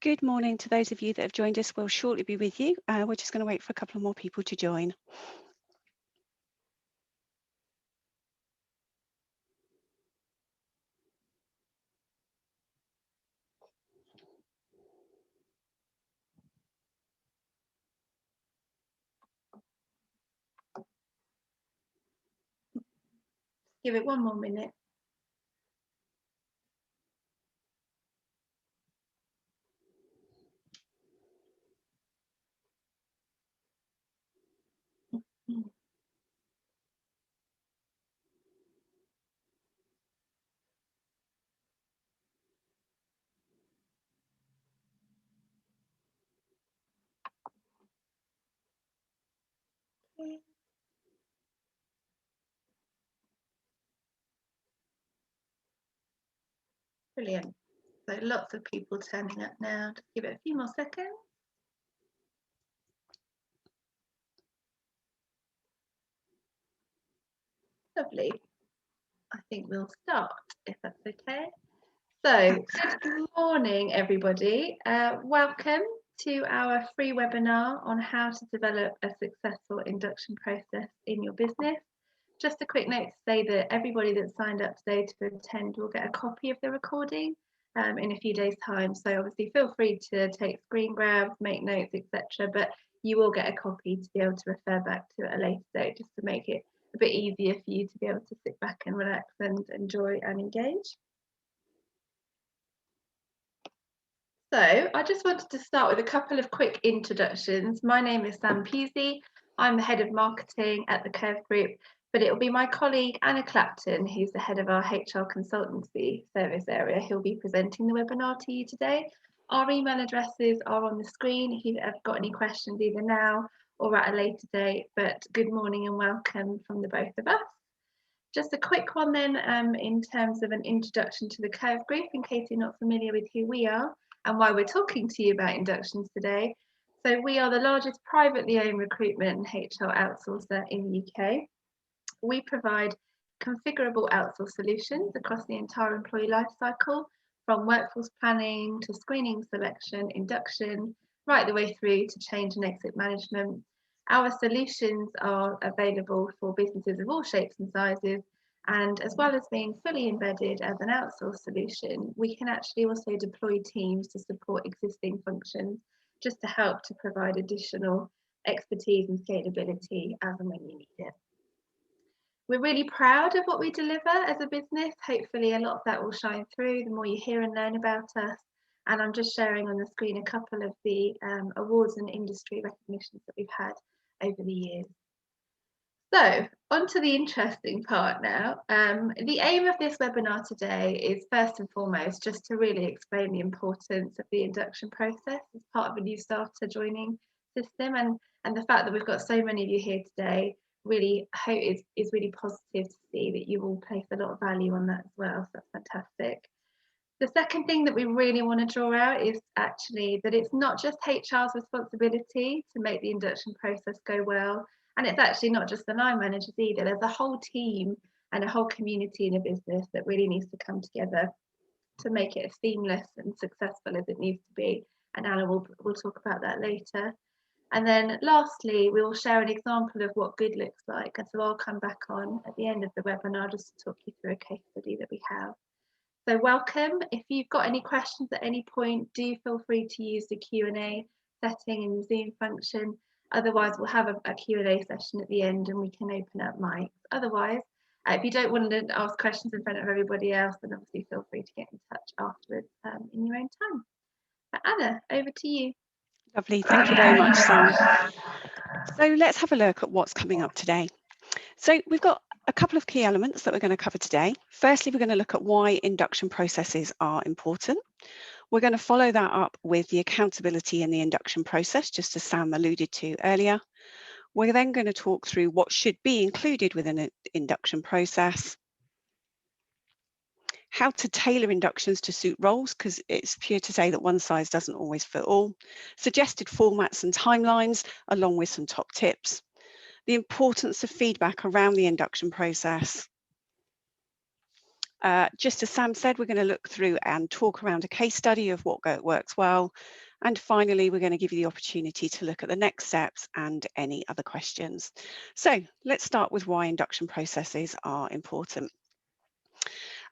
Good morning to those of you that have joined us. We'll shortly be with you. We're just going to wait for a couple more people to join. Give it one more minute. Brilliant. So lots of people turning up now. Just give it a few more seconds. Lovely. I think we'll start if that's okay. So good morning, everybody. Welcome to our free webinar on how to develop a successful induction process in your business. Just a quick note to say that everybody that's signed up today to attend will get a copy of the recording in a few days' time. So obviously feel free to take screen grabs, make notes, etc. But you will get a copy to be able to refer back to at a later date, just to make it a bit easier for you to be able to sit back and relax and enjoy and engage. So I just wanted to start with a couple of quick introductions. My name is Sam Pusey. I'm the head of marketing at the Curve Group, but it will be my colleague Anna Clapton, who's the head of our HR consultancy service area, who'll be presenting the webinar to you today. Our email addresses are on the screen if you've got any questions either now or at a later date, but good morning and welcome from the both of us. Just a quick one then in terms of an introduction to the Curve Group, in case you're not familiar with who we are and why we're talking to you about inductions today. So we are the largest privately owned recruitment and HR outsourcer in the UK. We provide configurable outsource solutions across the entire employee lifecycle, from workforce planning to screening, selection, induction, right the way through to change and exit management. Our solutions are available for businesses of all shapes and sizes, and as well as being fully embedded as an outsourced solution, we can actually also deploy teams to support existing functions, just to help to provide additional expertise and scalability as and when you need it. We're really proud of what we deliver as a business. Hopefully a lot of that will shine through the more you hear and learn about us. And I'm just sharing on the screen a couple of the awards and industry recognitions that we've had over the years. So on to the interesting part now. The aim of this webinar today is first and foremost just to really explain the importance of the induction process as part of a new starter joining system, and the fact that we've got so many of you here today really hope is really positive to see that you all place a lot of value on that as well. So that's fantastic. The second thing that we really want to draw out is actually that it's not just HR's responsibility to make the induction process go well, and it's actually not just the line managers either. There's a whole team and a whole community in a business that really needs to come together to make it as seamless and successful as it needs to be, and Anna will talk about that later. And then lastly, we will share an example of what good looks like, and so I'll come back on at the end of the webinar just to talk you through a case study that we have. So welcome. If you've got any questions at any point, do feel free to use the Q&A setting in the Zoom function. Otherwise, we'll have a Q&A session at the end and we can open up mics. Otherwise, if you don't want to ask questions in front of everybody else, then obviously feel free to get in touch afterwards in your own time. But Anna, over to you. Lovely. Thank you very much, Sam. So let's have a look at what's coming up today. So we've got a couple of key elements that we're going to cover today. Firstly, we're going to look at why induction processes are important. We're going to follow that up with the accountability in the induction process, just as Sam alluded to earlier. We're then going to talk through what should be included within an induction process, how to tailor inductions to suit roles, because it's pure to say that one size doesn't always fit all, suggested formats and timelines, along with some top tips, the importance of feedback around the induction process, Just as Sam said, we're going to look through and talk around a case study of what works well. And finally, we're going to give you the opportunity to look at the next steps and any other questions. So let's start with why induction processes are important.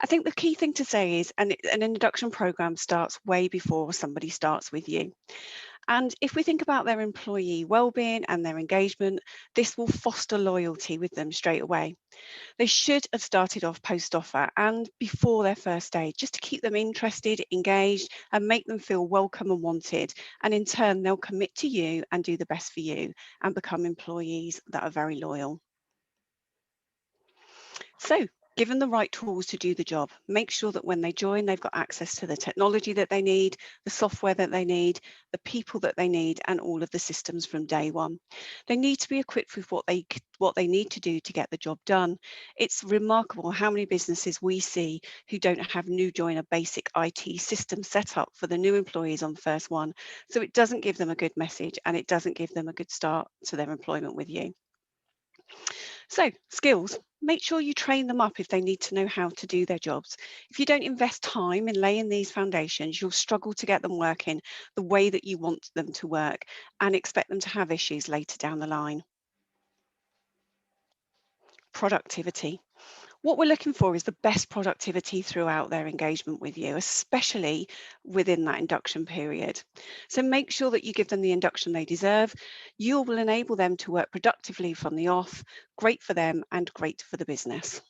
I think the key thing to say is an induction program starts way before somebody starts with you. And if we think about their employee well-being and their engagement, this will foster loyalty with them straight away. They should have started off post-offer and before their first day, just to keep them interested, engaged, and make them feel welcome and wanted. And in turn, they'll commit to you and do the best for you and become employees that are very loyal. So, give them the right tools to do the job. Make sure that when they join, they've got access to the technology that they need, the software that they need, the people that they need, and all of the systems from day one. They need to be equipped with what they need to do to get the job done. It's remarkable how many businesses we see who don't have new joiner basic IT system set up for the new employees on first one. So it doesn't give them a good message and it doesn't give them a good start to their employment with you. So, skills. Make sure you train them up if they need to know how to do their jobs. If you don't invest time in laying these foundations, you'll struggle to get them working the way that you want them to work and expect them to have issues later down the line. Productivity. What we're looking for is the best productivity throughout their engagement with you, especially within that induction period. So make sure that you give them the induction they deserve. You will enable them to work productively from the off, great for them and great for the business.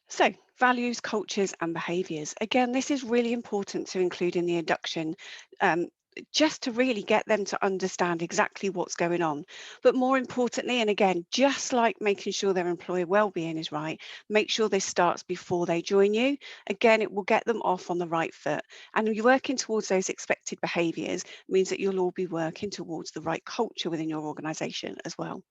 So, values, cultures, and behaviours. Again, this is really important to include in the induction, um, just to really get them to understand exactly what's going on. But more importantly, and again, just like making sure their employee well-being is right, make sure this starts before they join you. Again, it will get them off on the right foot. And you're working towards those expected behaviours means that you'll all be working towards the right culture within your organisation as well.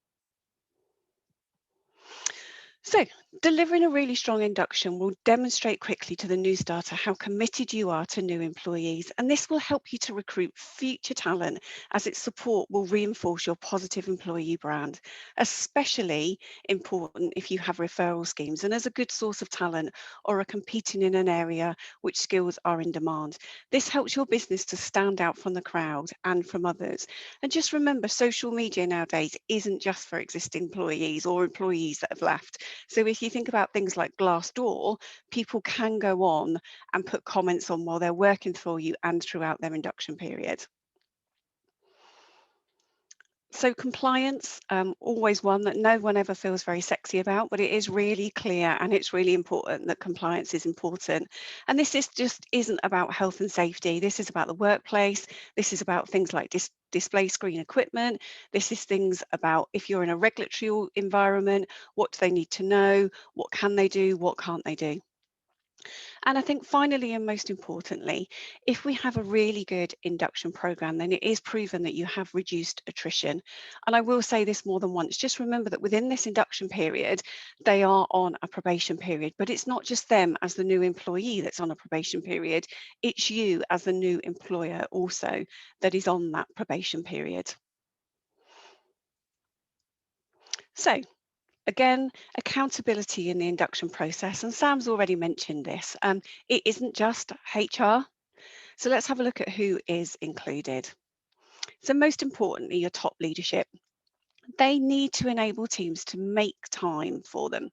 So, delivering a really strong induction will demonstrate quickly to the new starter how committed you are to new employees, and this will help you to recruit future talent as its support will reinforce your positive employee brand, especially important if you have referral schemes and as a good source of talent or are competing in an area which skills are in demand. This helps your business to stand out from the crowd and from others. And just remember, social media nowadays isn't just for existing employees or employees that have left. So if you think about things like Glassdoor, people can go on and put comments on while they're working for you and throughout their induction period. So compliance, always one that no one ever feels very sexy about, but it is really clear and it's really important that compliance is important. And this is just isn't about health and safety. This is about the workplace. This is about things like display screen equipment. This is things about if you're in a regulatory environment, what do they need to know? What can they do? What can't they do? And I think finally and most importantly, if we have a really good induction program, then it is proven that you have reduced attrition. And I will say this more than once, just remember that within this induction period, they are on a probation period, but it's not just them as the new employee that's on a probation period, it's you as the new employer also that is on that probation period. So again, accountability in the induction process, and Sam's already mentioned this, it isn't just HR. So let's have a look at who is included. So most importantly, your top leadership. They need to enable teams to make time for them.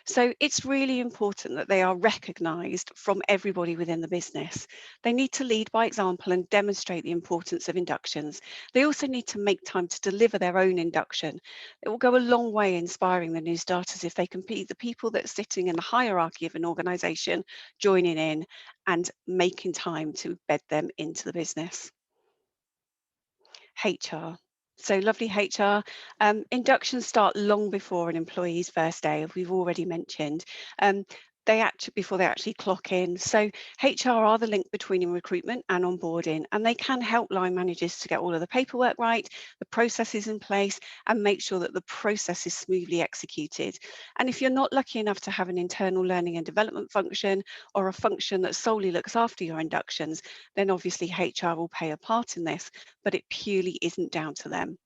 So it's really important that they are recognised from everybody within the business. They need to lead by example and demonstrate the importance of inductions. They also need to make time to deliver their own induction. It will go a long way inspiring the new starters if they can be the people that are sitting in the hierarchy of an organisation, joining in and making time to bed them into the business. HR. So lovely HR. Inductions start long before an employee's first day, as we've already mentioned. Um, before they actually clock in. So HR are the link between recruitment and onboarding, and they can help line managers to get all of the paperwork right, the processes in place, and make sure that the process is smoothly executed. And if you're not lucky enough to have an internal learning and development function or a function that solely looks after your inductions, then obviously HR will play a part in this, but it purely isn't down to them.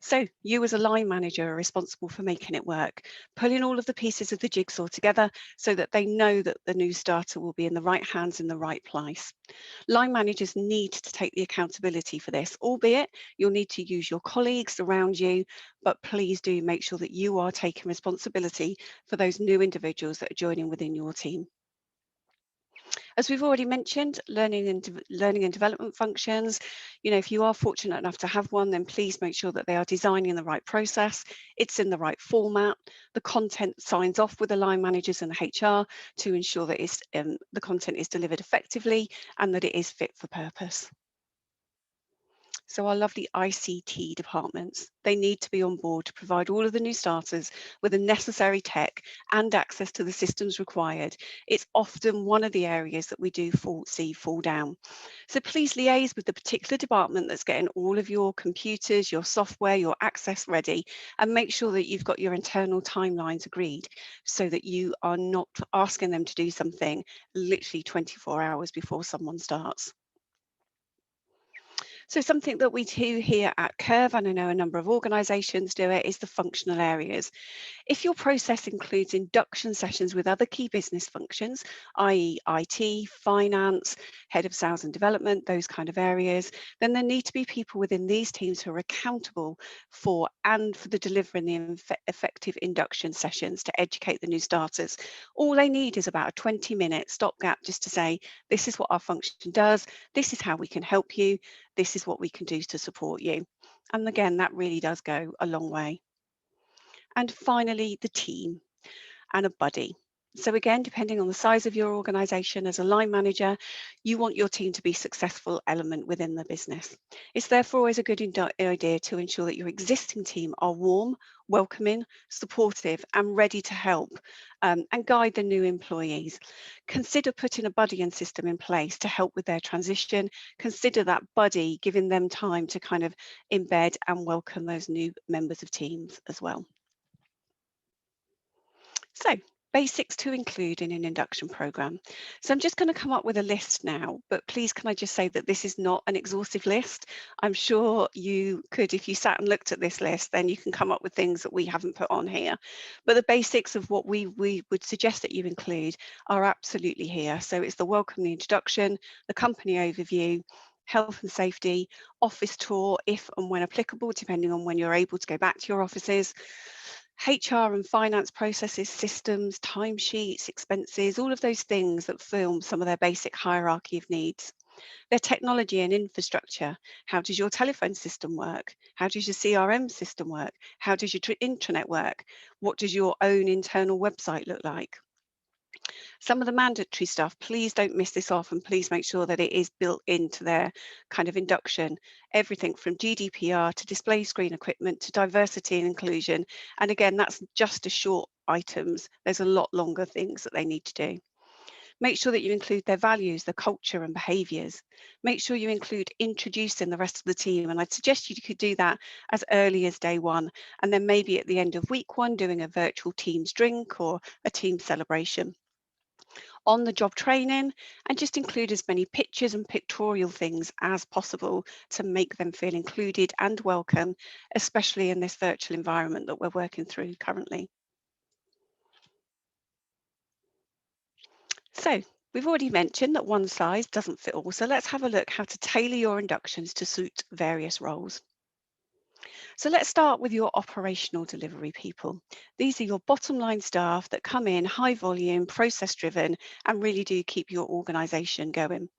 So you as a line manager are responsible for making it work, pulling all of the pieces of the jigsaw together so that they know that the new starter will be in the right hands in the right place. Line managers need to take the accountability for this, albeit you'll need to use your colleagues around you, but please do make sure that you are taking responsibility for those new individuals that are joining within your team. As we've already mentioned, learning and development functions, if you are fortunate enough to have one, then please make sure that they are designing the right process, it's in the right format, the content signs off with the line managers and the HR to ensure that the content is delivered effectively and that it is fit for purpose. So our lovely ICT departments, they need to be on board to provide all of the new starters with the necessary tech and access to the systems required. It's often one of the areas that we do see fall down. So please liaise with the particular department that's getting all of your computers, your software, your access ready, and make sure that you've got your internal timelines agreed so that you are not asking them to do something literally 24 hours before someone starts. So something that we do here at Curve, and I know a number of organisations do it, is the functional areas. If your process includes induction sessions with other key business functions, i.e. IT, finance, head of sales and development, those kind of areas, then there need to be people within these teams who are accountable for the delivering the effective induction sessions to educate the new starters. All they need is about a 20-minute stopgap just to say, this is what our function does, this is how we can help you, this is what we can do to support you. And again, that really does go a long way. And finally, the team and a buddy. So again, depending on the size of your organisation, as a line manager, you want your team to be a successful element within the business. It's therefore always a good idea to ensure that your existing team are warm, welcoming, supportive and ready to help and guide the new employees. Consider putting a buddying system in place to help with their transition. Consider that buddy giving them time to kind of embed and welcome those new members of teams as well. So, basics to include in an induction program. So I'm just going to come up with a list now, but please can I just say that this is not an exhaustive list. I'm sure you could, if you sat and looked at this list, then you can come up with things that we haven't put on here. But the basics of what we would suggest that you include are absolutely here. So it's the welcome, the introduction, the company overview, health and safety, office tour, if and when applicable, depending on when you're able to go back to your offices, HR and finance processes, systems, timesheets, expenses, all of those things that form some of their basic hierarchy of needs. Their technology and infrastructure. How does your telephone system work? How does your CRM system work? How does your intranet work? What does your own internal website look like? Some of the mandatory stuff, please don't miss this off and please make sure that it is built into their kind of induction. Everything from GDPR to display screen equipment to diversity and inclusion. And again, that's just a short items. There's a lot longer things that they need to do. Make sure that you include their values, their culture and behaviours. Make sure you include introducing the rest of the team. And I'd suggest you could do that as early as day one. And then maybe at the end of week one, doing a virtual Teams drink or a team celebration. On the job training, and just include as many pictures and pictorial things as possible to make them feel included and welcome, especially in this virtual environment that we're working through currently. So we've already mentioned that one size doesn't fit all, so let's have a look how to tailor your inductions to suit various roles. So let's start with your operational delivery people. These are your bottom line staff that come in high volume, process driven, and really do keep your organisation going.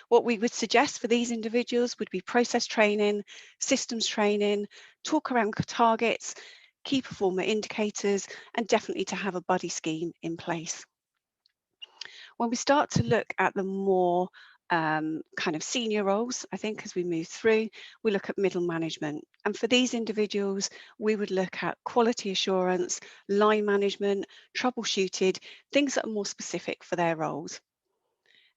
What we would suggest for these individuals would be process training, systems training, talk around targets, key performer indicators, and definitely to have a buddy scheme in place. When we start to look at the more kind of senior roles, I think as we move through, we look at middle management. And for these individuals, we would look at quality assurance, line management, troubleshooted, things that are more specific for their roles.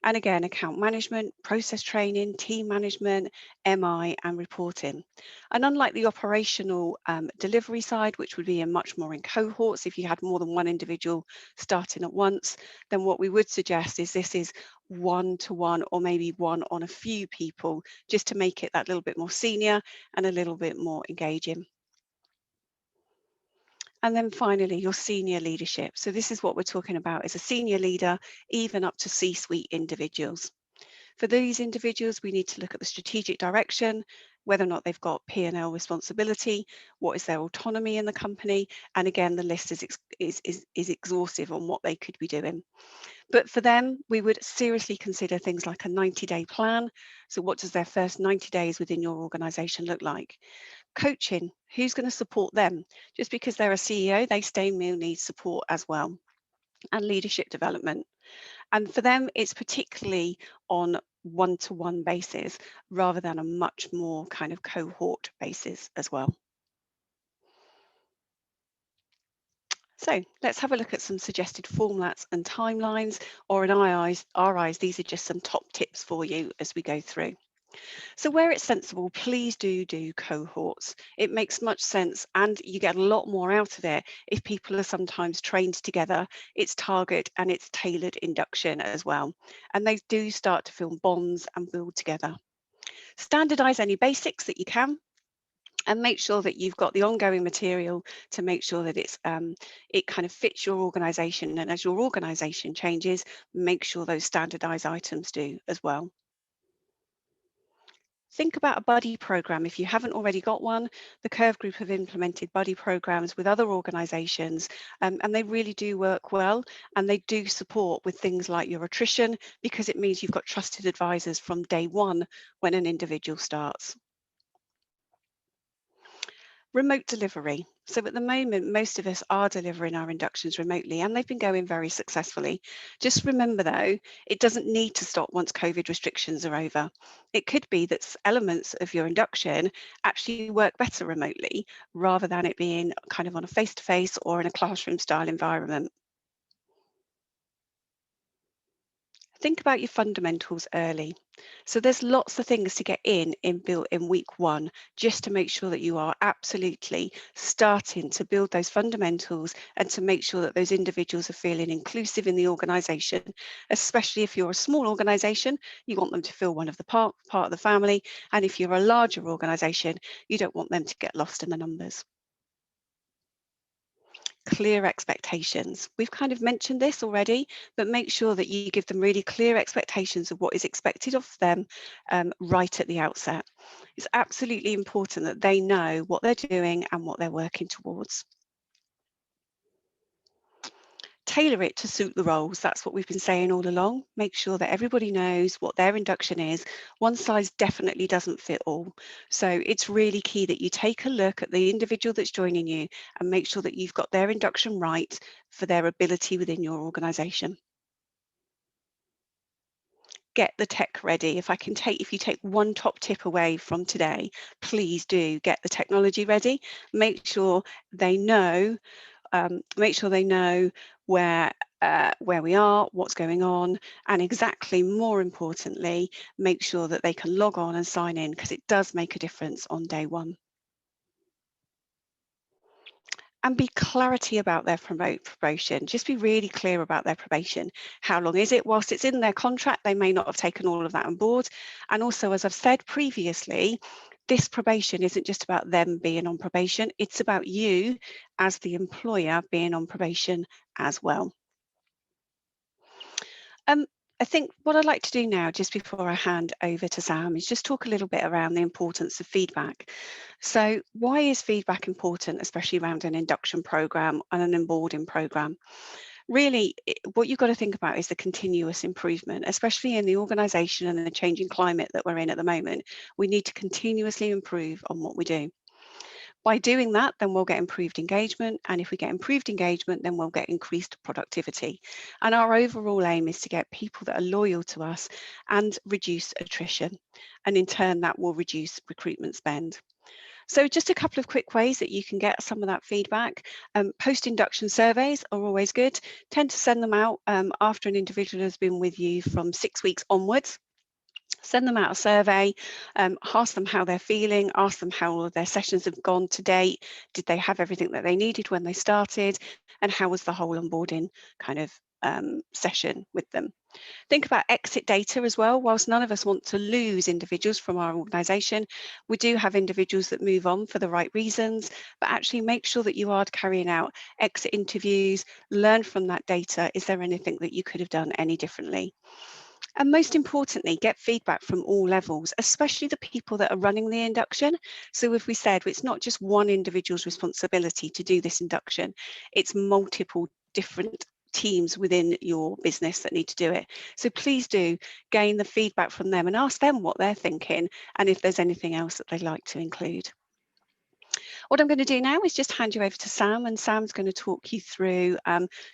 And again, account management, process training, team management, MI and reporting. And unlike the operational delivery side, which would be much more in cohorts, if you had more than one individual starting at once, then what we would suggest is this is one-to-one or maybe one on a few people, just to make it that little bit more senior and a little bit more engaging. And then finally, your senior leadership. So this is what we're talking about, is a senior leader, even up to C-suite individuals. For these individuals, we need to look at the strategic direction, whether or not they've got P&L responsibility, what is their autonomy in the company, and again, the list is exhaustive on what they could be doing. But for them, we would seriously consider things like a 90-day plan. So what does their first 90 days within your organisation look like? Coaching, who's going to support them? Just because they're a CEO, they still need support as well. And leadership development. And for them, it's particularly on one-to-one basis rather than a much more kind of cohort basis as well. So let's have a look at some suggested formats and timelines, or in our eyes, these are just some top tips for you as we go through. So where it's sensible, please do cohorts. It makes much sense and you get a lot more out of it if people are sometimes trained together. It's target and it's tailored induction as well. And they do start to form bonds and build together. Standardize any basics that you can, and make sure that you've got the ongoing material to make sure that it kind of fits your organisation. And as your organisation changes, make sure those standardised items do as well. Think about a buddy program. If you haven't already got one, the Curve Group have implemented buddy programs with other organisations, and they really do work well, and they do support with things like your attrition, because it means you've got trusted advisors from day one when an individual starts. Remote delivery. So at the moment, most of us are delivering our inductions remotely, and they've been going very successfully. Just remember though, it doesn't need to stop once COVID restrictions are over. It could be that elements of your induction actually work better remotely rather than it being kind of on a face-to-face or in a classroom style environment. Think about your fundamentals early. So there's lots of things to get built in week one, just to make sure that you are absolutely starting to build those fundamentals and to make sure that those individuals are feeling inclusive in the organisation, especially if you're a small organisation, you want them to feel one of the part of the family. And if you're a larger organisation, you don't want them to get lost in the numbers. Clear expectations. We've kind of mentioned this already, but make sure that you give them really clear expectations of what is expected of them right at the outset. It's absolutely important that they know what they're doing and what they're working towards. Tailor it to suit the roles. That's what we've been saying all along. Make sure that everybody knows what their induction is. One size definitely doesn't fit all. So it's really key that you take a look at the individual that's joining you and make sure that you've got their induction right for their ability within your organisation. Get the tech ready. If you take one top tip away from today, please do get the technology ready. Make sure they know where we are, what's going on, and exactly, more importantly, make sure that they can log on and sign in, because it does make a difference on day one. And be clarity about their probation. Just be really clear about their probation. How long is it? Whilst it's in their contract, they may not have taken all of that on board. And also, as I've said previously, this probation isn't just about them being on probation, it's about you as the employer being on probation as well. I think what I'd like to do now, just before I hand over to Sam, is just talk a little bit around the importance of feedback. So why is feedback important, especially around an induction program and an onboarding program? Really, what you've got to think about is the continuous improvement, especially in the organisation and the changing climate that we're in at the moment. We need to continuously improve on what we do. By doing that, then we'll get improved engagement. And if we get improved engagement, then we'll get increased productivity. And our overall aim is to get people that are loyal to us and reduce attrition. And in turn, that will reduce recruitment spend. So just a couple of quick ways that you can get some of that feedback. Post-induction surveys are always good. Tend to send them out after an individual has been with you from 6 weeks onwards. Send them out a survey, ask them how they're feeling, ask them how all of their sessions have gone to date. Did they have everything that they needed when they started? And how was the whole onboarding kind of session with them? Think about exit data as well. Whilst none of us want to lose individuals from our organisation, we do have individuals that move on for the right reasons, but actually make sure that you are carrying out exit interviews, learn from that data. Is there anything that you could have done any differently? And most importantly, get feedback from all levels, especially the people that are running the induction. So if we said it's not just one individual's responsibility to do this induction, it's multiple different teams within your business that need to do it. So please do gain the feedback from them and ask them what they're thinking and if there's anything else that they'd like to include. What I'm going to do now is just hand you over to Sam, and Sam's going to talk you through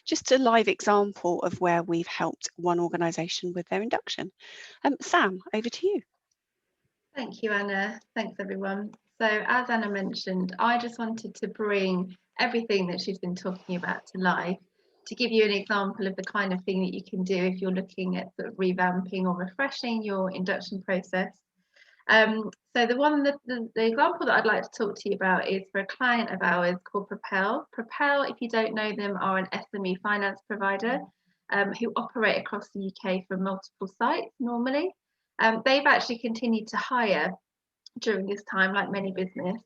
just a live example of where we've helped one organisation with their induction. Sam, over to you. Thank you, Anna. Thanks, everyone. So as Anna mentioned, I just wanted to bring everything that she's been talking about to life to give you an example of the kind of thing that you can do if you're looking at sort of revamping or refreshing your induction process. So the example that I'd like to talk to you about is for a client of ours called Propel. Propel, if you don't know them, are an SME finance provider who operate across the UK from multiple sites normally. They've actually continued to hire during this time, like many business,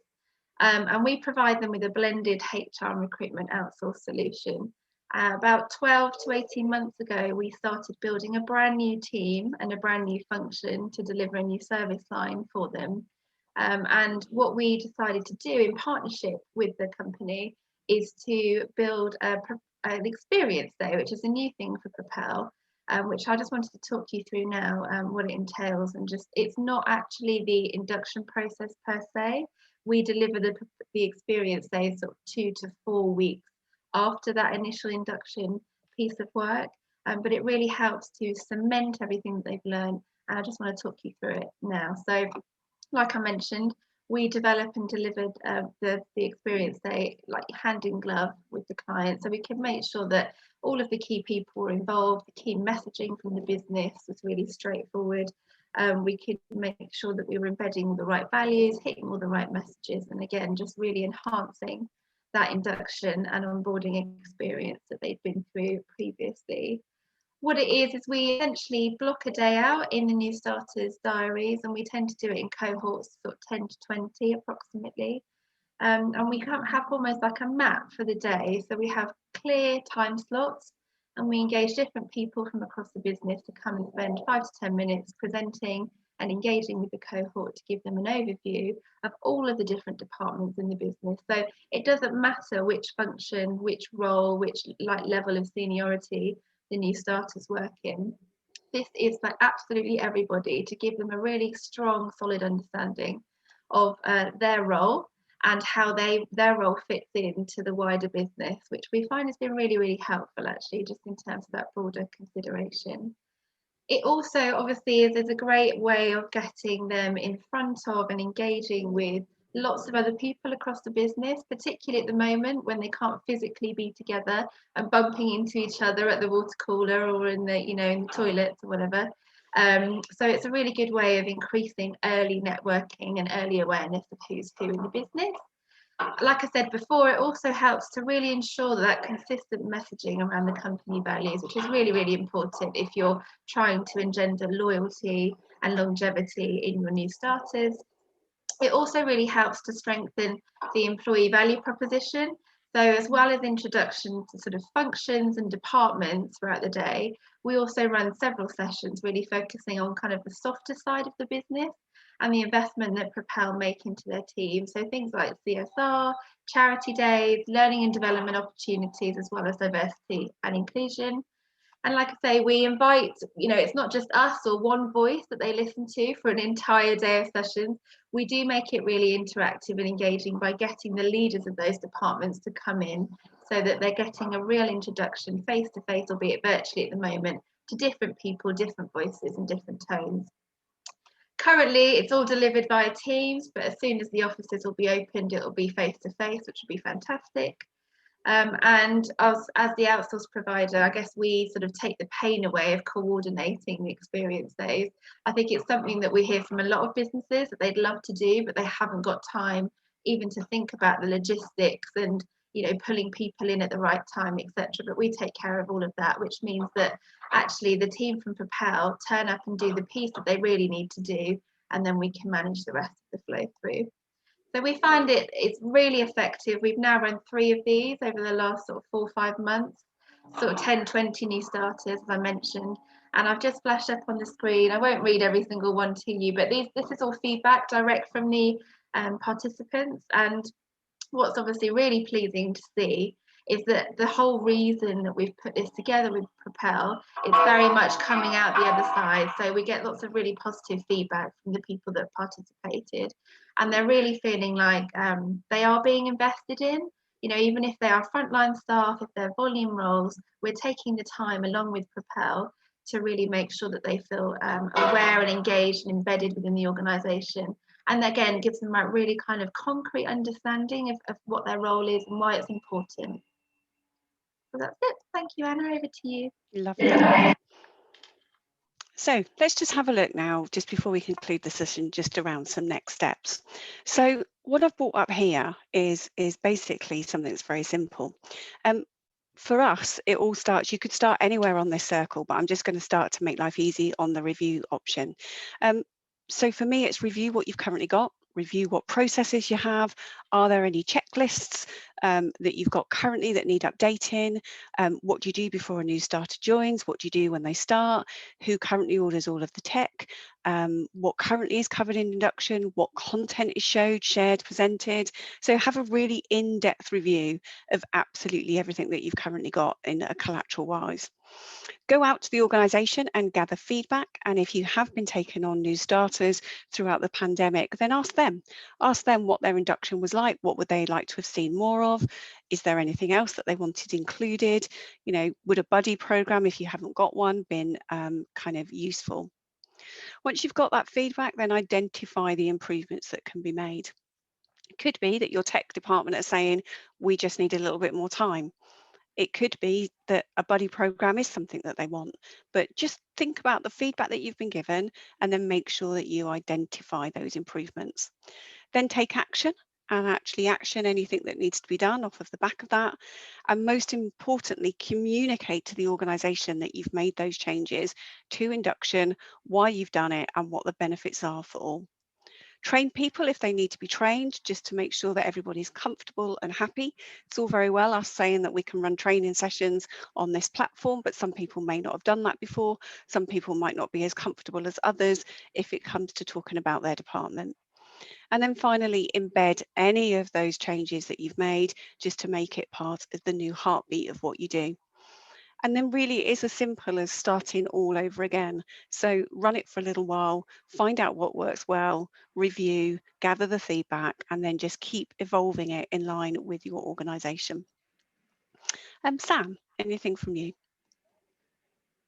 and we provide them with a blended HR and recruitment outsource solution. About 12 to 18 months ago, we started building a brand new team and a brand new function to deliver a new service line for them. And what we decided to do in partnership with the company is to build an experience day, which is a new thing for Propel, which I just wanted to talk you through now, what it entails. And just, it's not actually the induction process per se. We deliver the experience day sort of 2 to 4 weeks after that initial induction piece of work, but it really helps to cement everything that they've learned, and I just want to talk you through it now. So like I mentioned, we develop and delivered the experience day like hand in glove with the client, so we can make sure that all of the key people were involved, the key messaging from the business was really straightforward. We could make sure that we were embedding all the right values, hitting all the right messages, and again, just really enhancing that induction and onboarding experience that they'd been through previously. What it is we essentially block a day out in the new starters' diaries, and we tend to do it in cohorts, sort of 10 to 20 approximately. And we have almost like a map for the day. So we have clear time slots, and we engage different people from across the business to come and spend 5 to 10 minutes presenting and engaging with the cohort to give them an overview of all of the different departments in the business. So it doesn't matter which function, which role, which level of seniority the new starters work in. This is for absolutely everybody, to give them a really strong, solid understanding of their role and how their role fits into the wider business, which we find has been really, really helpful actually, just in terms of that broader consideration. It also obviously is a great way of getting them in front of and engaging with lots of other people across the business, particularly at the moment when they can't physically be together and bumping into each other at the water cooler or in the, in the toilets or whatever. So it's a really good way of increasing early networking and early awareness of who's who in the business. Like I said before, it also helps to really ensure that consistent messaging around the company values, which is really, really important if you're trying to engender loyalty and longevity in your new starters. It also really helps to strengthen the employee value proposition. So as well as introduction to sort of functions and departments throughout the day, we also run several sessions really focusing on kind of the softer side of the business and the investment that Propel make into their team. So things like CSR, charity days, learning and development opportunities, as well as diversity and inclusion. And like I say, we invite, it's not just us or one voice that they listen to for an entire day of sessions. We do make it really interactive and engaging by getting the leaders of those departments to come in so that they're getting a real introduction face to face, albeit virtually at the moment, to different people, different voices and different tones. Currently, it's all delivered via Teams, but as soon as the offices will be opened, it will be face to face, which will be fantastic. And as the outsource provider, I guess we sort of take the pain away of coordinating the experience days. I think it's something that we hear from a lot of businesses that they'd love to do, but they haven't got time even to think about the logistics and pulling people in at the right time, etc. But we take care of all of that, which means that actually the team from Propel turn up and do the piece that they really need to do, and then we can manage the rest of the flow through. So we find it's really effective. We've now run 3 of these over the last sort of 4 or 5 months, sort of 10, 20 new starters, as I mentioned. And I've just flashed up on the screen. I won't read every single one to you, but this is all feedback direct from the participants. And what's obviously really pleasing to see is that the whole reason that we've put this together with Propel is very much coming out the other side. So we get lots of really positive feedback from the people that participated, and they're really feeling like they are being invested in. Even if they are frontline staff, if they're volume roles, we're taking the time along with Propel to really make sure that they feel aware and engaged and embedded within the organisation. And again, gives them a really kind of concrete understanding of what their role is and why it's important. So that's it. Thank you, Anna. Over to you. Lovely. So let's just have a look now, just before we conclude the session, just around some next steps. So what I've brought up here is basically something that's very simple. For us, it all starts, you could start anywhere on this circle, but I'm just going to start to make life easy on the review option. So for me, it's review what you've currently got, review what processes you have. Are there any checklists that you've got currently that need updating? What do you do before a new starter joins? What do you do when they start? Who currently orders all of the tech? What currently is covered in induction? What content is shared, presented? So have a really in-depth review of absolutely everything that you've currently got in a collateral-wise. Go out to the organisation and gather feedback, and if you have been taking on new starters throughout the pandemic, then ask them what their induction was like. What would they like to have seen more of? Is there anything else that they wanted included? Would a buddy program, if you haven't got one, been kind of useful? Once you've got that feedback, then identify the improvements that can be made. It could be that your tech department are saying, we just need a little bit more time. It could be that a buddy program is something that they want, but just think about the feedback that you've been given and then make sure that you identify those improvements. Then take action and actually action anything that needs to be done off of the back of that. And most importantly, communicate to the organisation that you've made those changes to induction, why you've done it and what the benefits are for all. Train people if they need to be trained, just to make sure that everybody's comfortable and happy. It's all very well us saying that we can run training sessions on this platform, but some people may not have done that before. Some people might not be as comfortable as others if it comes to talking about their department. And then finally, embed any of those changes that you've made just to make it part of the new heartbeat of what you do. And then really it is as simple as starting all over again. So run it for a little while, find out what works well, review, gather the feedback, and then just keep evolving it in line with your organisation. Sam, anything from you?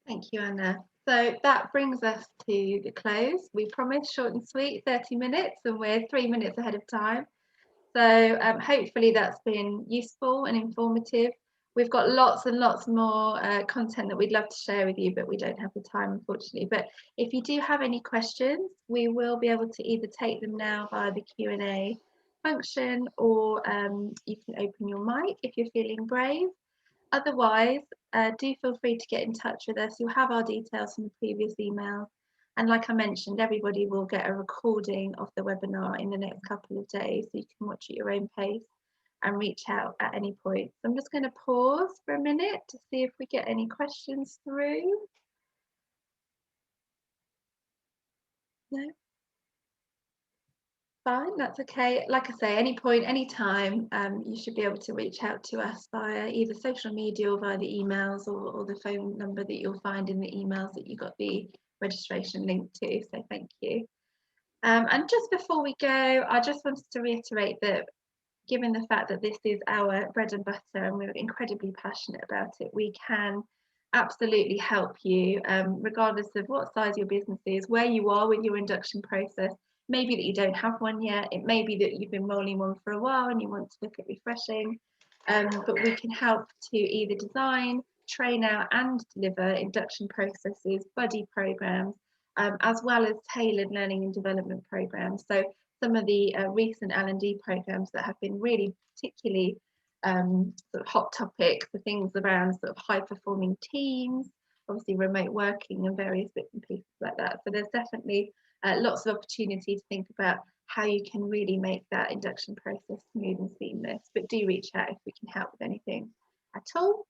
Thank you, Anna. So that brings us to the close. We promised short and sweet, 30 minutes, and we're 3 minutes ahead of time. So hopefully that's been useful and informative. We've got lots and lots more content that we'd love to share with you, but we don't have the time, unfortunately. But if you do have any questions, we will be able to either take them now via the Q&A function, or you can open your mic if you're feeling brave. Otherwise, do feel free to get in touch with us. You'll have our details from the previous email. And like I mentioned, everybody will get a recording of the webinar in the next couple of days, so you can watch at your own pace and reach out at any point. So I'm just going to pause for a minute to see if we get any questions through. No? Fine, that's okay. Like I say, any point, any time, you should be able to reach out to us via either social media or via the emails, or the phone number that you'll find in the emails that you got the registration link to. So thank you. And just before we go, I just wanted to reiterate that given the fact that this is our bread and butter and we're incredibly passionate about it, we can absolutely help you, regardless of what size your business is, where you are with your induction process. Maybe that you don't have one yet, it may be that you've been rolling one for a while and you want to look at refreshing, but we can help to either design, train out and deliver induction processes, buddy programs, as well as tailored learning and development programs. So some of the recent L&D programs that have been really particularly sort of hot topics, the things around sort of high performing teams, obviously remote working and various bits and pieces like that. So there's definitely lots of opportunity to think about how you can really make that induction process smooth and seamless. But do reach out if we can help with anything at all.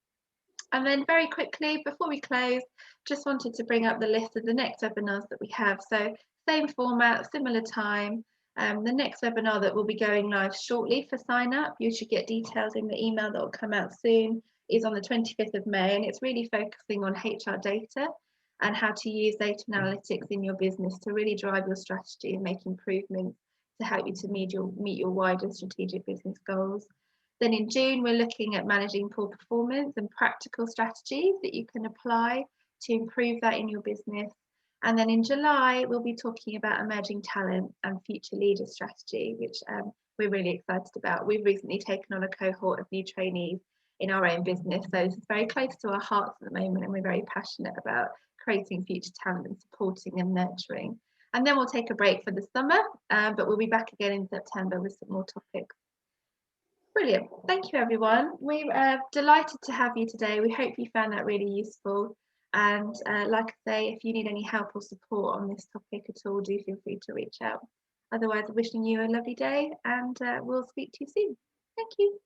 And then very quickly, before we close, just wanted to bring up the list of the next webinars that we have. So same format, similar time. The next webinar that will be going live shortly for sign up, you should get details in the email that will come out soon, is on the 25th of May, and it's really focusing on HR data and how to use data analytics in your business to really drive your strategy and make improvements to help you to meet your wider strategic business goals. Then in June, we're looking at managing poor performance and practical strategies that you can apply to improve that in your business. And then in July, we'll be talking about emerging talent and future leader strategy, which we're really excited about. We've recently taken on a cohort of new trainees in our own business. So this is very close to our hearts at the moment, and we're very passionate about creating future talent and supporting and nurturing. And then we'll take a break for the summer, but we'll be back again in September with some more topics. Brilliant. Thank you, everyone. We're delighted to have you today. We hope you found that really useful. And like I say, if you need any help or support on this topic at all, do feel free to reach out. Otherwise, wishing you a lovely day, and we'll speak to you soon. Thank you.